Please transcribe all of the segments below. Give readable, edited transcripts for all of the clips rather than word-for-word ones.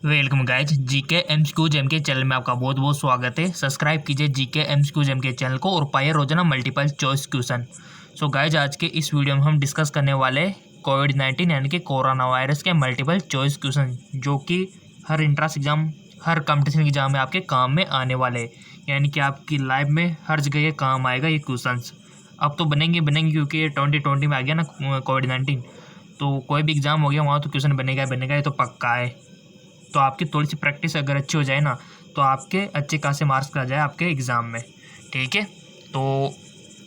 Welcome guys GK MCQs MK channel में आपका बहुत बहुत स्वागत है। सब्सक्राइब कीजिए जीके एमसीक्यूज एमके चैनल को और पाइए रोजाना multiple choice question. So guys आज के इस वीडियो में हम डिस्कस करने वाले कोविड-19 यानी कि कोरोना वायरस के मल्टीपल चॉइस क्वेश्चन, जो कि हर इंट्रेंस एग्जाम, हर कंपटीशन एग्जाम में आपके काम में आने वाले हैं, यानी कि आपकी लाइफ में हर जगह ये काम आएगा ये क्वेश्चन। अब तो बनेंगे क्योंकि ये 2020 में आ गया ना कोविड-19, तो कोई भी एग्जाम हो गया वहाँ तो क्वेश्चन बनेगा ये तो पक्का है। तो आपकी थोड़ी सी प्रैक्टिस अगर अच्छी हो जाए ना तो आपके अच्छे खासे मार्क्स आ जाए आपके एग्ज़ाम में। ठीक है, तो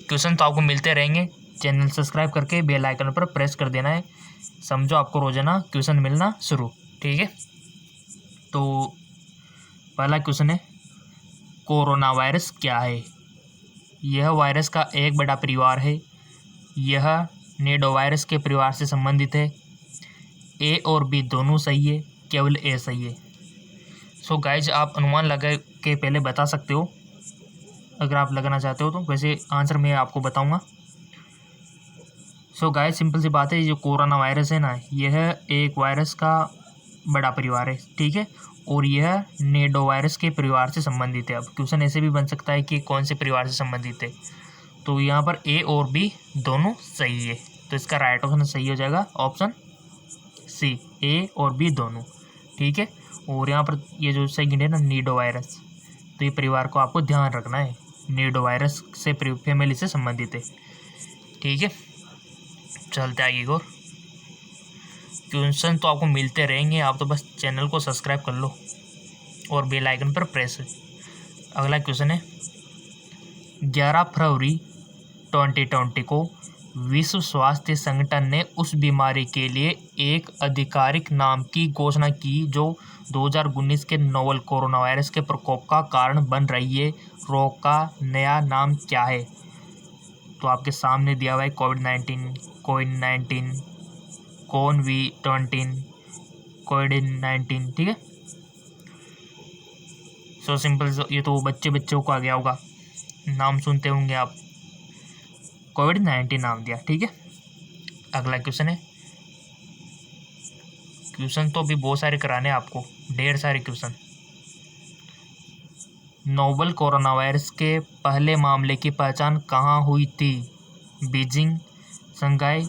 क्वेश्चन तो आपको मिलते रहेंगे। चैनल सब्सक्राइब करके बेल आइकन पर प्रेस कर देना है, समझो आपको रोजाना क्वेश्चन मिलना शुरू। ठीक है, तो पहला क्वेश्चन है, कोरोना वायरस क्या है? यह वायरस का एक बड़ा परिवार है। यह निडोवायरस के परिवार से संबंधित है। ए और बी दोनों सही है, केवल ए सही है। सो गाइज आप अनुमान लगा के पहले बता सकते हो अगर आप लगाना चाहते हो तो, वैसे आंसर मैं आपको बताऊंगा। सो गाइज सिंपल सी बात है, जो कोरोना वायरस है ना, यह एक वायरस का बड़ा परिवार है। ठीक है, और यह नेडो वायरस के परिवार से संबंधित है। अब क्वेश्चन ऐसे भी बन सकता है कि कौन से परिवार से संबंधित है, तो यहाँ पर ए और बी दोनों सही है, तो इसका राइट ऑप्शन सही हो जाएगा ऑप्शन सी, ए और बी दोनों। ठीक है, और यहाँ पर ये जो सेकंड है ना नीडो वायरस, तो ये परिवार को आपको ध्यान रखना है, नीडो वायरस से फैमिली से संबंधित है। ठीक है, चलते आगे और क्वेश्चन तो आपको मिलते रहेंगे, आप तो बस चैनल को सब्सक्राइब कर लो और बेल आइकन पर प्रेस। अगला क्वेश्चन है, 11 फरवरी 2020 को विश्व स्वास्थ्य संगठन ने उस बीमारी के लिए एक आधिकारिक नाम की घोषणा की जो 2019 के नोवल कोरोना वायरस के प्रकोप का कारण बन रही है। रोग का नया नाम क्या है? तो आपके सामने दिया हुआ है कोविड-19, कोविड-19, कोविड-19। ठीक है, सो सिंपल, ये तो बच्चों को आ गया होगा, नाम सुनते होंगे आप, कोविड-19 नाम दिया। ठीक है, अगला क्वेश्चन है, क्वेश्चन तो भी बहुत सारे कराने आपको, ढेर सारे क्वेश्चन। नोवल कोरोना वायरस के पहले मामले की पहचान कहाँ हुई थी? बीजिंग, शंघाई,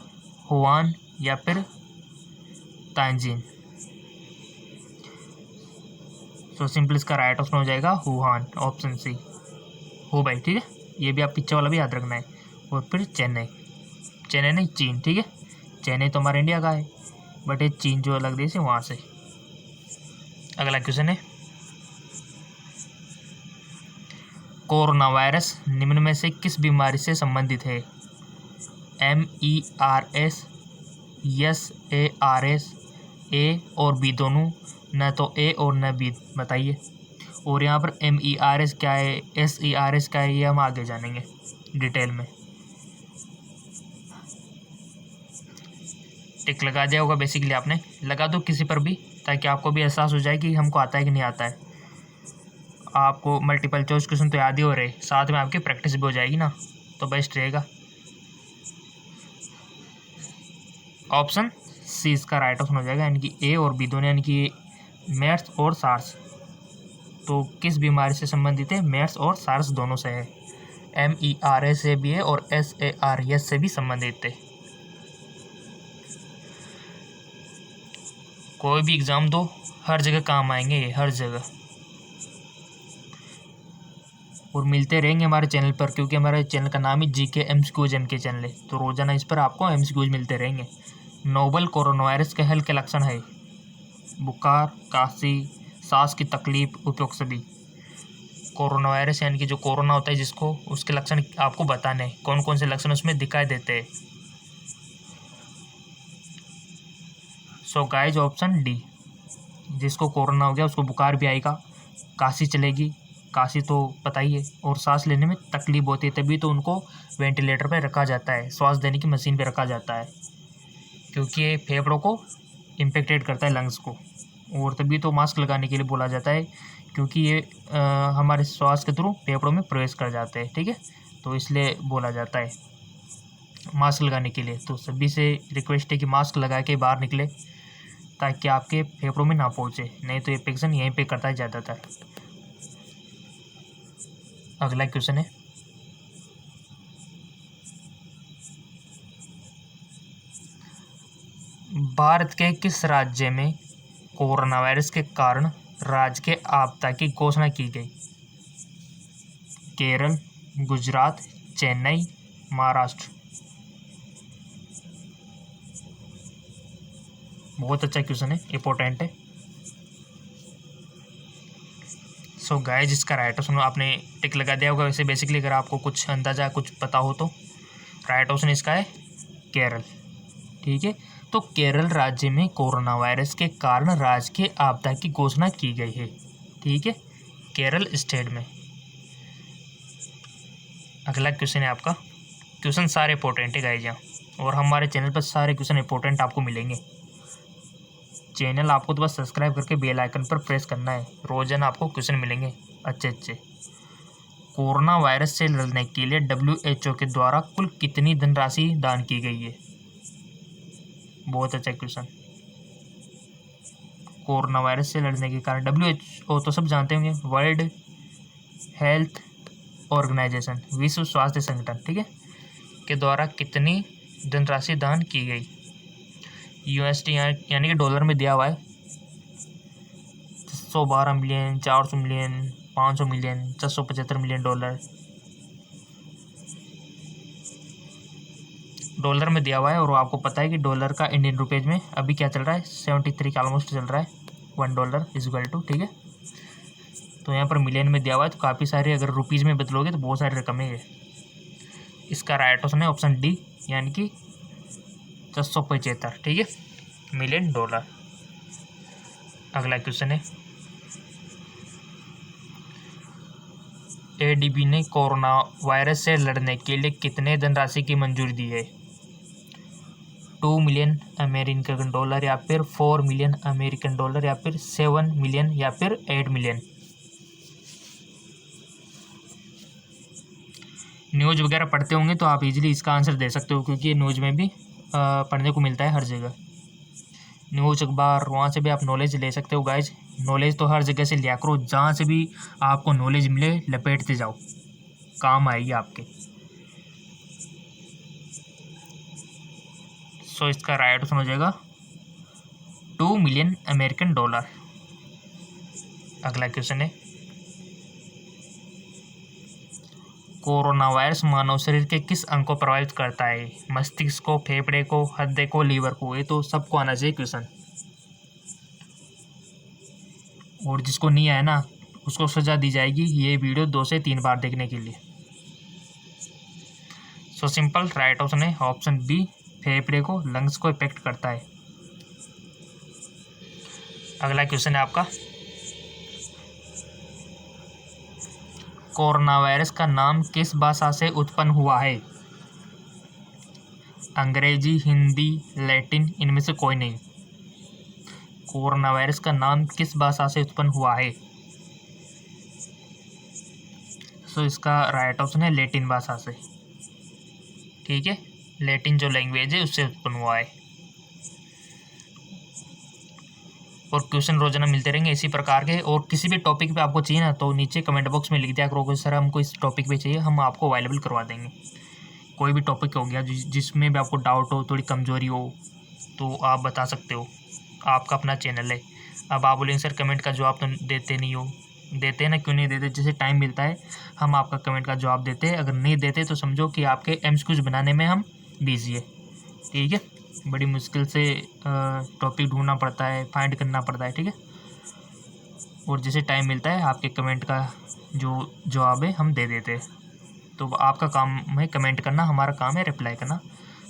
वुहान या फिर तांजिन? तो सिंपल इसका राइट ऑप्शन हो जाएगा वुहान, ऑप्शन सी, हो भाई। ठीक है, ये भी आप पीछे वाला भी याद रखना है। और फिर चेन्नई, चेन्नई नहीं चीन। ठीक है, चेन्नई तो हमारा इंडिया का है, बट ये चीन जो अलग देश है वहाँ से। अगला क्वेश्चन है, कोरोना वायरस निम्न में से किस बीमारी से संबंधित है? MERS, SARS, ए और बी दोनों, न तो ए और न बी, बताइए। और यहाँ पर MERS क्या है, SARS क्या है, ये हम आगे जानेंगे डिटेल में। टिक लगा दिया होगा बेसिकली, आपने लगा दो किसी पर भी, ताकि आपको भी एहसास हो जाए कि हमको आता है कि नहीं आता है। आपको मल्टीपल चॉइस क्वेश्चन तो याद ही हो रहे, साथ में आपकी प्रैक्टिस भी हो जाएगी ना, तो बेस्ट रहेगा। ऑप्शन सी इसका राइट ऑप्शन हो जाएगा, यानी कि ए और बी दोनों, यानी कि मेर्स और सार्स। तो किस बीमारी से संबंधित है? मेर्स और सार्स दोनों से है। MERS से भी है और SARS से भी संबंधित है। कोई भी एग्जाम दो, हर जगह काम आएंगे ये, हर जगह, और मिलते रहेंगे हमारे चैनल पर, क्योंकि हमारे चैनल का नाम ही GK MCQs MK चैनल है, तो रोजाना इस पर आपको MCQs मिलते रहेंगे। नोवल कोरोना वायरस के हल्के लक्षण है बुखार, काशी, सांस की तकलीफ, उपयुक्त सभी। कोरोना वायरस यानी कि जो कोरोना होता है जिसको, उसके लक्षण आपको बताने हैं, कौन कौन से लक्षण उसमें दिखाई देते हैं। सो गाइज ऑप्शन डी, जिसको कोरोना हो गया उसको बुखार भी आएगा, काशी चलेगी, काशी तो पता ही है, और सांस लेने में तकलीफ होती है, तभी तो उनको वेंटिलेटर पर रखा जाता है, श्वास देने की मशीन पर रखा जाता है, क्योंकि ये फेफड़ों को इम्पेक्टेड करता है, लंग्स को, और तभी तो मास्क लगाने के लिए बोला जाता है, क्योंकि ये हमारे श्वास के थ्रू फेफड़ों में प्रवेश कर जाते हैं। ठीक है, तो इसलिए बोला जाता है मास्क लगाने के लिए। तो सभी से रिक्वेस्ट है कि मास्क लगा के बाहर निकले, ताकि आपके फेफड़ों में ना पहुँचे, नहीं तो इन्फेक्शन यहीं पे करता है ज़्यादातर। अगला क्वेश्चन है, भारत के किस राज्य में कोरोना वायरस के कारण राजकीय आपदा की घोषणा की गई? केरल, गुजरात, चेन्नई, महाराष्ट्र। बहुत अच्छा क्वेश्चन है, इंपॉर्टेंट है। सो गाइस, इसका राइट ऑप्शन आपने टिक लगा दिया होगा। वैसे बेसिकली अगर आपको कुछ अंदाजा कुछ पता हो तो राइट ऑप्शन इसका है केरल। ठीक है, तो केरल राज्य में कोरोना वायरस के कारण राजकीय आपदा की घोषणा की गई है। ठीक है, केरल स्टेट में। अगला क्वेश्चन है आपका, क्वेश्चन सारे इंपॉर्टेंट है गाइस यहाँ, और हमारे चैनल पर सारे क्वेश्चन इंपॉर्टेंट आपको मिलेंगे। चैनल आपको तो बस सब्सक्राइब करके बेल आइकन पर प्रेस करना है, रोजाना आपको क्वेश्चन मिलेंगे अच्छे अच्छे। कोरोना वायरस से लड़ने के लिए WHO के द्वारा कुल कितनी धनराशि दान की गई है? बहुत अच्छा क्वेश्चन। कोरोना वायरस से लड़ने के कारण WHO तो सब जानते होंगे, वर्ल्ड हेल्थ ऑर्गेनाइजेशन, विश्व स्वास्थ्य संगठन, ठीक है, के द्वारा कितनी धनराशि दान की गई? USD यानी कि डॉलर में दिया हुआ है 112 million, 400 million, 500 million, 675 million dollar में दिया हुआ है। और आपको पता है कि डॉलर का इंडियन रुपीज़ में अभी क्या चल रहा है, 73 का ऑलमोस्ट चल रहा है, $1 इक्वल टू, ठीक है। तो यहाँ पर मिलियन में दिया हुआ है, तो काफ़ी सारे अगर रुपीज़ में बदलोगे तो बहुत सारी रकमें है। इसका राइट ऑप्शन है ऑप्शन डी, यानी कि 675, ठीक है, मिलियन डॉलर। अगला क्वेश्चन है, ADB ने कोरोना वायरस से लड़ने के लिए कितने धनराशि की मंजूरी दी है? 2 मिलियन अमेरिकन डॉलर, या फिर 4 मिलियन अमेरिकन डॉलर, या फिर 7 मिलियन, या फिर 8 मिलियन। न्यूज़ वगैरह पढ़ते होंगे तो आप इजीली इसका आंसर दे सकते हो, क्योंकि ये न्यूज़ में भी पढ़ने को मिलता है हर जगह। न्यूज़ अखबार, वहाँ से भी आप नॉलेज ले सकते हो गाइज। नॉलेज तो हर जगह से लिया करो, जहाँ से भी आपको नॉलेज मिले लपेटते जाओ, काम आएगी आपके। सो इसका राइट ऑप्शन हो जाएगा 2 मिलियन अमेरिकन डॉलर। अगला क्वेश्चन है, कोरोना वायरस मानव शरीर के किस अंग को प्रभावित करता है? मस्तिष्क को, फेफड़े को, हृदय को, लीवर को? ये तो सबको आना चाहिए क्वेश्चन, और जिसको नहीं आया ना उसको सजा दी जाएगी ये वीडियो 2 से 3 बार देखने के लिए। सो सिंपल, राइट ऑप्शन है ऑप्शन बी, फेफड़े को, लंग्स को इफेक्ट करता है। अगला क्वेश्चन है आपका, कोरोना वायरस का नाम किस भाषा से उत्पन्न हुआ है? अंग्रेजी, हिंदी, लैटिन, इनमें से कोई नहीं। कोरोना वायरस का नाम किस भाषा से उत्पन्न हुआ है? सो इसका राइट ऑप्शन है लैटिन भाषा से, ठीक है, लैटिन जो लैंग्वेज है उससे उत्पन्न हुआ है। और क्वेश्चन रोजाना मिलते रहेंगे इसी प्रकार के, और किसी भी टॉपिक पे आपको चाहिए ना तो नीचे कमेंट बॉक्स में लिख दिया करो, सर हमको इस टॉपिक पे चाहिए, हम आपको अवेलेबल करवा देंगे। कोई भी टॉपिक हो गया जिसमें भी आपको डाउट हो, थोड़ी कमजोरी हो, तो आप बता सकते हो, आपका अपना चैनल है। अब आप बोलेंगे सर कमेंट का जवाब तो देते नहीं हो, देते हैं ना, क्यों नहीं देते? जैसे टाइम मिलता है हम आपका कमेंट का जवाब देते हैं, अगर नहीं देते तो समझो कि आपके MCQs बनाने में हम बिजी है, ठीक है। बड़ी मुश्किल से टॉपिक ढूंढना पड़ता है, फाइंड करना पड़ता है, ठीक है। और जैसे टाइम मिलता है आपके कमेंट का जो जवाब है हम दे देते हैं। तो आपका काम है कमेंट करना, हमारा काम है रिप्लाई करना,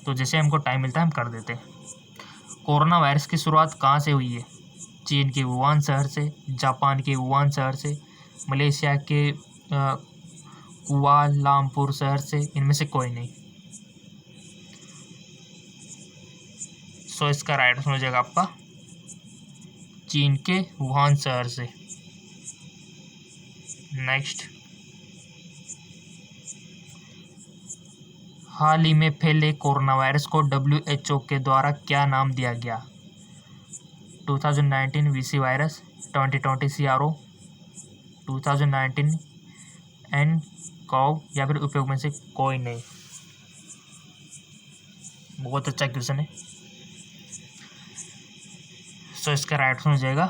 तो जैसे हमको टाइम मिलता है हम कर देते हैं। कोरोना वायरस की शुरुआत कहाँ से हुई है? चीन के वुहान शहर से, जापान के वुहान शहर से, मलेशिया के कुआलालंपुर शहर से, इनमें से कोई नहीं। सो इसका राइट आंसर हो जाएगा आपका चीन के वुहान शहर से। नेक्स्ट, हाल ही में फैले कोरोना वायरस को WHO के द्वारा क्या नाम दिया गया? 2019 VC वायरस, 2020 CRO, 2019 एन कॉव, या फिर उपयोग में से कोई नहीं। बहुत अच्छा क्वेश्चन है। सो इसका राइट आंसर हो जाएगा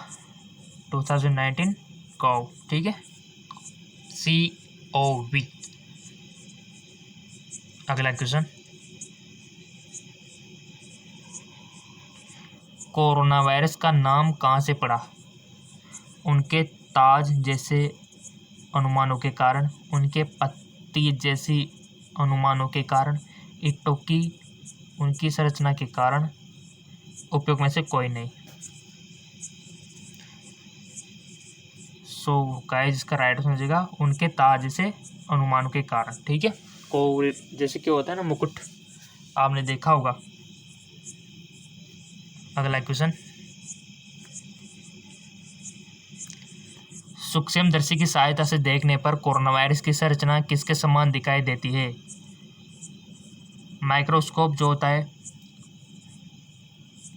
2019 कॉव, ठीक है, COV। अगला क्वेश्चन, कोरोना वायरस का नाम कहाँ से पड़ा? उनके ताज जैसे अनुमानों के कारण, उनके पत्ती जैसी अनुमानों के कारण, ईंटों की उनकी संरचना के कारण, उपयोग में से कोई नहीं। सो गाइस इसका राइट आंसर हो जाएगा उनके ताज जैसे अनुमानों के कारण, ठीक है। कोविड जैसे क्या होता है ना, मुकुट, आपने देखा होगा। अगला क्वेश्चन, सूक्ष्मदर्शी की सहायता से देखने पर कोरोना वायरस की संरचना किसके समान दिखाई देती है? माइक्रोस्कोप जो होता है,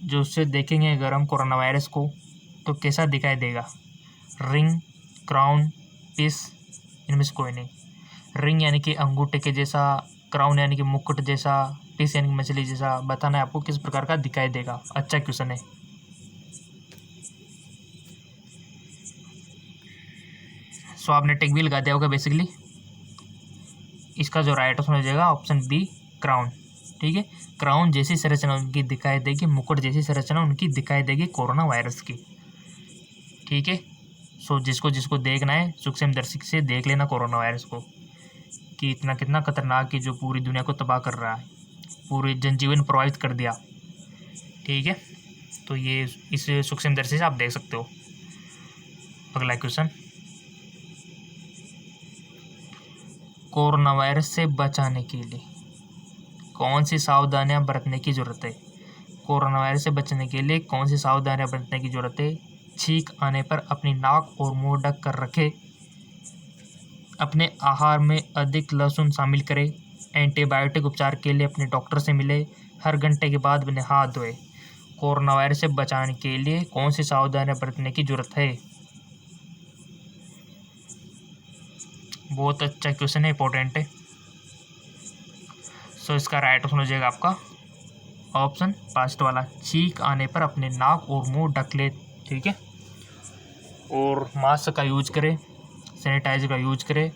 जो उससे देखेंगे अगर हम कोरोना वायरस को तो कैसा दिखाई देगा? रिंग, क्राउन, पिस, इनमें से कोई नहीं। रिंग यानी कि अंगूठे के जैसा, क्राउन यानी कि मुकुट जैसा, पिस यानी कि मछली जैसा। बताना है आपको किस प्रकार का दिखाई देगा। अच्छा क्वेश्चन है। सो आपने टिक भी लगा दिया होगा बेसिकली। इसका जो राइट आंसर हो जाएगा ऑप्शन बी, क्राउन, ठीक है। क्राउन जैसी संरचना उनकी दिखाई देगी, मुकुट जैसी संरचना उनकी दिखाई देगी कोरोना वायरस की, ठीक है। सो जिसको जिसको देखना है सूक्ष्मदर्शी से देख लेना कोरोना वायरस को कि इतना कितना खतरनाक है, जो पूरी दुनिया को तबाह कर रहा है, पूरे जनजीवन प्रभावित कर दिया, ठीक है। तो ये इस सूक्ष्मदर्शी से आप देख सकते हो। अगला क्वेश्चन, कोरोना वायरस से बचाने के लिए कौन सी सावधानियां बरतने की ज़रूरत है? कोरोना वायरस से बचने के लिए कौन सी सावधानियां बरतने की ज़रूरत है? छींक आने पर अपनी नाक और मुंह ढक कर रखें, अपने आहार में अधिक लहसुन शामिल करें, एंटीबायोटिक उपचार के लिए अपने डॉक्टर से मिले, हर घंटे के बाद अपने हाथ धोए। कोरोना वायरस से बचाने के लिए कौन सी सावधानियां बरतने की ज़रूरत है? बहुत अच्छा क्वेश्चन है, इंपॉर्टेंट है। सो इसका राइट आंसर हो जाएगा आपका ऑप्शन फर्स्ट वाला, छींक आने पर अपने नाक और मुंह ढक ले, ठीक है। और मास्क का यूज करें, सैनिटाइजर का यूज करें,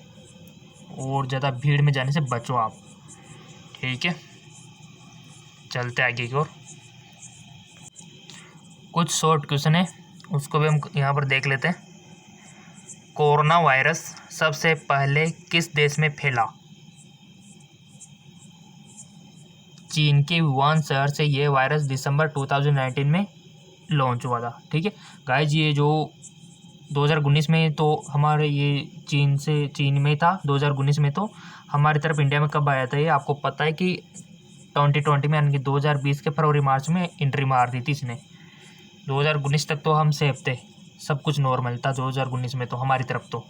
और ज़्यादा भीड़ में जाने से बचो आप, ठीक है। चलते आगे की ओर। कुछ शॉर्ट क्वेश्चन है, उसको भी हम यहाँ पर देख लेते हैं। कोरोना वायरस सबसे पहले किस देश में फैला? चीन के वुहान शहर से यह वायरस दिसंबर 2019 में लॉन्च हुआ था, ठीक है। गाइज ये जो 2019 में तो हमारे ये चीन में था, 2019 में तो हमारी तरफ इंडिया में कब आया था ये आपको पता है कि 2020 में, यानी कि 2020 के फरवरी मार्च में एंट्री मार दी थी इसने। 2019 तक तो हम सेफ थे, सब कुछ नॉर्मल था 2019 में तो हमारी तरफ तो,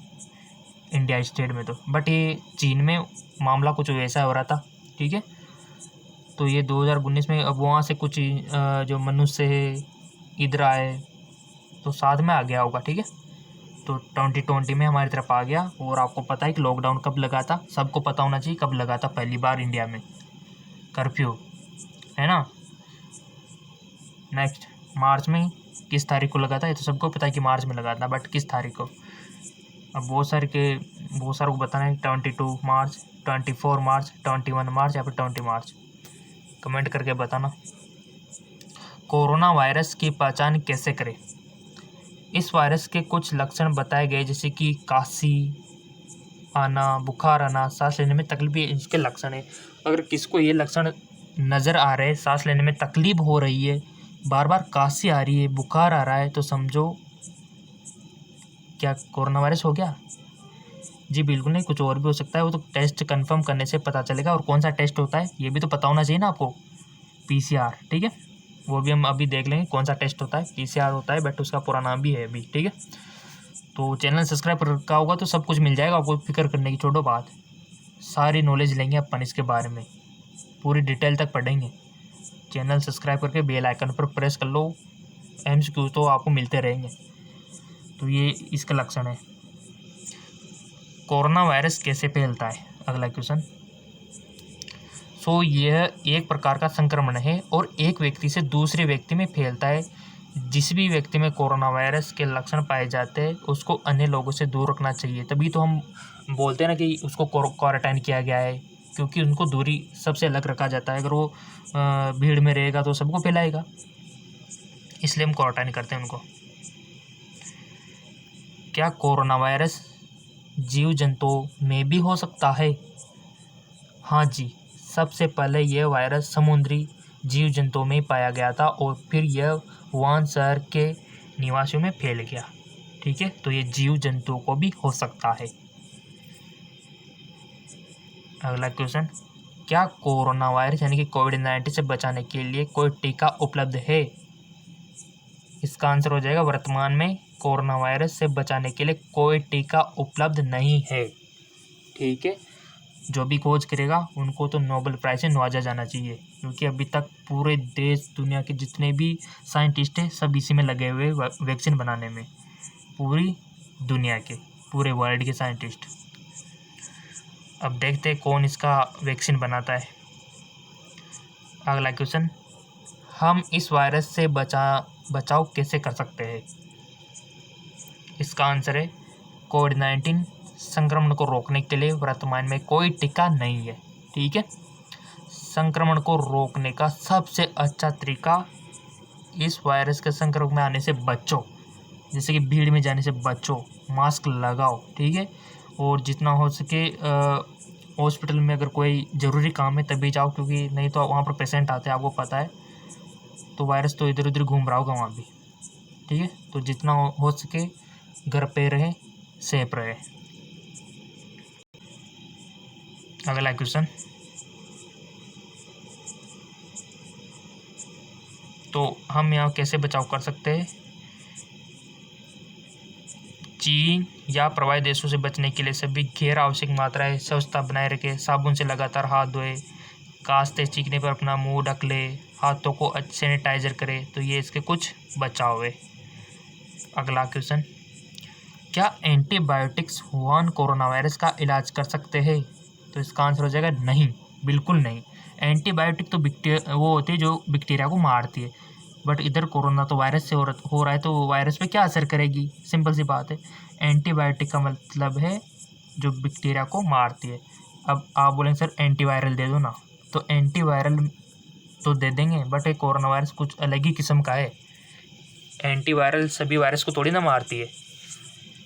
इंडिया स्टेट में तो। बट ये चीन में मामला कुछ वैसा हो रहा था, ठीक है। तो ये 2019 में अब वहाँ से कुछ जो मनुष्य है इधर आए तो साथ में आ गया होगा, ठीक है। तो 2020 में हमारी तरफ आ गया। और आपको पता है कि लॉकडाउन कब लगा था, सबको पता होना चाहिए कब लगा था पहली बार इंडिया में कर्फ्यू, है ना। नेक्स्ट मार्च में किस तारीख को लगा था, ये तो सबको पता है कि मार्च में लगा था, बट किस तारीख को अब बहुत सारों को बताना है। 22 मार्च, 24 मार्च, 21 मार्च या फिर 20 मार्च, कमेंट करके बताना। कोरोना वायरस की पहचान कैसे करें? इस वायरस के कुछ लक्षण बताए गए, जैसे कि काशी आना, बुखार आना, सांस लेने में तकलीफ, इसके लक्षण है। अगर किसको ये लक्षण नज़र आ रहे हैं, सांस लेने में तकलीफ हो रही है, बार बार काशी आ रही है, बुखार आ रहा है, तो समझो क्या कोरोना वायरस हो गया। जी बिल्कुल नहीं, कुछ और भी हो सकता है, वो तो टेस्ट कंफर्म करने से पता चलेगा। और कौन सा टेस्ट होता है ये भी तो पता होना चाहिए ना आपको, PCR, ठीक है। वो भी हम अभी देख लेंगे कौन सा टेस्ट होता है। PCR होता है, बट उसका पूरा नाम भी है अभी, ठीक है। तो चैनल सब्सक्राइब रखा होगा तो सब कुछ मिल जाएगा आपको, फिक्र करने की छोड़ो बात, सारी नॉलेज लेंगे अपन इसके बारे में, पूरी डिटेल तक पढ़ेंगे। चैनल सब्सक्राइब करके बेल आइकन पर प्रेस कर लो, MCQ तो आपको मिलते रहेंगे। तो ये इसका लक्षण है। कोरोना वायरस कैसे फैलता है, अगला क्वेश्चन। यह एक प्रकार का संक्रमण है और एक व्यक्ति से दूसरे व्यक्ति में फैलता है। जिस भी व्यक्ति में कोरोना वायरस के लक्षण पाए जाते हैं उसको अन्य लोगों से दूर रखना चाहिए। तभी तो हम बोलते हैं ना कि उसको क्वारंटाइन किया गया है, क्योंकि उनको दूरी सबसे अलग रखा जाता है। अगर वो भीड़ में रहेगा तो सबको फैलाएगा, इसलिए हम क्वारंटाइन करते हैं उनको। क्या कोरोना वायरस जीव जंतुओं में भी हो सकता है? हाँ जी, सबसे पहले यह वायरस समुद्री जीव जंतुओं में पाया गया था और फिर यह वुहान शहर के निवासियों में फैल गया। ठीक है, तो ये जीव जंतुओं को भी हो सकता है। अगला क्वेश्चन, क्या कोरोना वायरस यानी कि कोविड-19 से बचाने के लिए कोई टीका उपलब्ध है? इसका आंसर हो जाएगा वर्तमान में कोरोना वायरस से बचाने के लिए कोई टीका उपलब्ध नहीं है। ठीक है, जो भी खोज करेगा उनको तो नोबेल प्राइज़ से नवाजा जाना चाहिए, क्योंकि अभी तक पूरे देश दुनिया के जितने भी साइंटिस्ट हैं सब इसी में लगे हुए वैक्सीन बनाने में। पूरी दुनिया के, पूरे वर्ल्ड के साइंटिस्ट। अब देखते हैं कौन इसका वैक्सीन बनाता है। अगला क्वेश्चन, हम इस वायरस से बचाव कैसे कर सकते हैं? इसका आंसर है कोविड-19 संक्रमण को रोकने के लिए वर्तमान में कोई टीका नहीं है। ठीक है, संक्रमण को रोकने का सबसे अच्छा तरीका, इस वायरस के संक्रमण में आने से बचो, जैसे कि भीड़ में जाने से बचो, मास्क लगाओ। ठीक है, और जितना हो सके हॉस्पिटल में अगर कोई ज़रूरी काम है तभी जाओ, क्योंकि नहीं तो वहाँ पर पेशेंट आते हैं, आपको पता है, तो वायरस तो इधर उधर घूम रहा होगा वहाँ भी। ठीक है, तो जितना हो सके घर पे रहे, सेफ रहे। अगला क्वेश्चन, तो हम यहाँ कैसे बचाव कर सकते हैं? चीन या प्रभावित देशों से बचने के लिए सभी गैर आवश्यक मात्राएं स्वच्छता बनाए रखें, साबुन से लगातार हाथ धोए, खांसते चीखने पर अपना मुंह ढक ले, हाथों को अच्छे सैनिटाइजर करें। तो ये इसके कुछ बचाव है। अगला क्वेश्चन, क्या एंटीबायोटिक्स वुहान कोरोना वायरस का इलाज कर सकते हैं? तो इसका आंसर हो जाएगा नहीं, बिल्कुल नहीं। एंटीबायोटिक तो वो होती है जो बैक्टीरिया को मारती है, बट इधर कोरोना तो वायरस से हो रहा है, तो वायरस पे क्या असर करेगी? सिंपल सी बात है। एंटीबायोटिक का मतलब है जो बैक्टीरिया को मारती है। अब आप बोलेंगे सर एंटीवायरल दे दो ना, तो एंटीवायरल तो दे देंगे, बट ये कोरोना वायरस कुछ अलग ही किस्म का है। एंटीवायरल सभी वायरस को थोड़ी ना मारती है,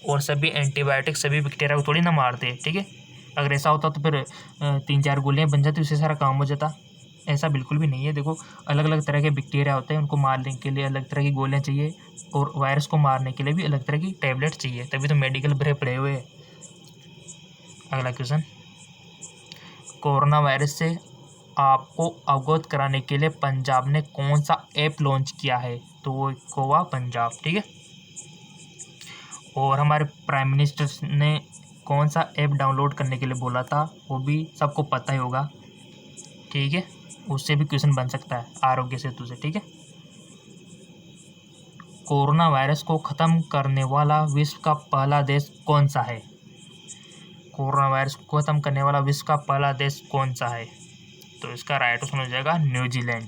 और सभी एंटीबायोटिक सभी बैक्टीरिया को थोड़ी ना मारते हैं। ठीक है, अगर ऐसा होता तो फिर 3-4 गोलियाँ बन जाती, उससे सारा काम हो जाता। ऐसा बिल्कुल भी नहीं है। देखो, अलग अलग तरह के बैक्टीरिया होते हैं, उनको मारने के लिए अलग तरह की गोलियाँ चाहिए, और वायरस को मारने के लिए भी अलग तरह की टैबलेट चाहिए, तभी तो मेडिकल भरे पड़े हुए हैं। अगला क्वेश्चन, कोरोना वायरस से आपको अवगत कराने के लिए पंजाब ने कौन सा ऐप लॉन्च किया है? तो वो कोवा पंजाब। ठीक है, और हमारे प्राइम मिनिस्टर ने कौन सा ऐप डाउनलोड करने के लिए बोला था, वो भी सबको पता ही होगा। ठीक है, उससे भी क्वेश्चन बन सकता है, आरोग्य सेतु से। ठीक है, कोरोना वायरस को ख़त्म करने वाला विश्व का पहला देश कौन सा है? कोरोना वायरस को ख़त्म करने वाला विश्व का पहला देश कौन सा है? तो इसका राइट ऑप्शन हो जाएगा न्यूजीलैंड।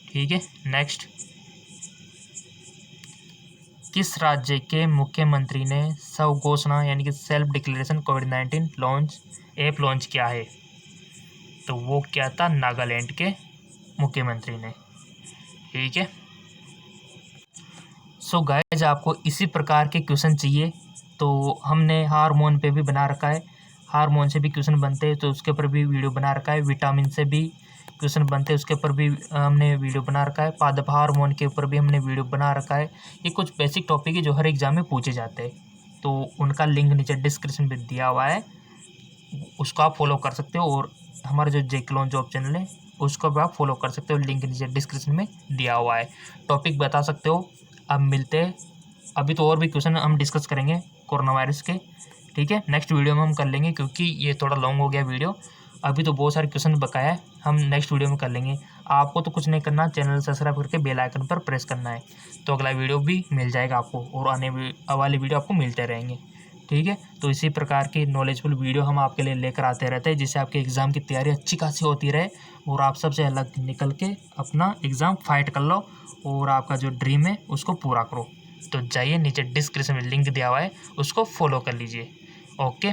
ठीक है, नेक्स्ट, किस राज्य के मुख्यमंत्री ने स्वघोषणा यानी कि सेल्फ डिक्लेरेशन कोविड-19 ऐप लॉन्च किया है? तो वो क्या था? नागालैंड के मुख्यमंत्री ने। ठीक है, सो गाइस, आपको इसी प्रकार के क्वेश्चन चाहिए तो हमने हार्मोन पे भी बना रखा है, हार्मोन से भी क्वेश्चन बनते हैं तो उसके ऊपर भी वीडियो बना रखा है, विटामिन से भी क्वेश्चन बनते हैं उसके ऊपर भी हमने वीडियो बना रखा है, पादप हार्मोन के ऊपर भी हमने वीडियो बना रखा है। ये कुछ बेसिक टॉपिक है जो हर एग्जाम में पूछे जाते हैं, तो उनका लिंक नीचे डिस्क्रिप्शन में दिया हुआ है, उसको आप फॉलो कर सकते हो। और हमारा जो जेक्लोन जॉब चैनल है उसको भी आप फॉलो कर सकते हो, लिंक नीचे डिस्क्रिप्शन में दिया हुआ है। टॉपिक बता सकते हो। अब मिलते हैं, अभी तो और भी क्वेश्चन हम डिस्कस करेंगे कोरोना वायरस के। ठीक है, नेक्स्ट वीडियो में हम कर लेंगे, क्योंकि ये थोड़ा लॉन्ग हो गया वीडियो। अभी तो बहुत सारे क्वेश्चन बकाया है, हम नेक्स्ट वीडियो में कर लेंगे। आपको तो कुछ नहीं करना, चैनल सब्सक्राइब करके बेल आइकन पर प्रेस करना है, तो अगला वीडियो भी मिल जाएगा आपको और आने वाले वीडियो आपको मिलते रहेंगे। ठीक है, तो इसी प्रकार की नॉलेजफुल वीडियो हम आपके लिए लेकर आते रहते हैं, जिससे आपके एग्ज़ाम की तैयारी अच्छी खासी होती रहे और आप सबसे अलग निकल के अपना एग्ज़ाम फाइट कर लो और आपका जो ड्रीम है उसको पूरा करो। तो जाइए, नीचे डिस्क्रिप्शन में लिंक दिया हुआ है, उसको फॉलो कर लीजिए। ओके।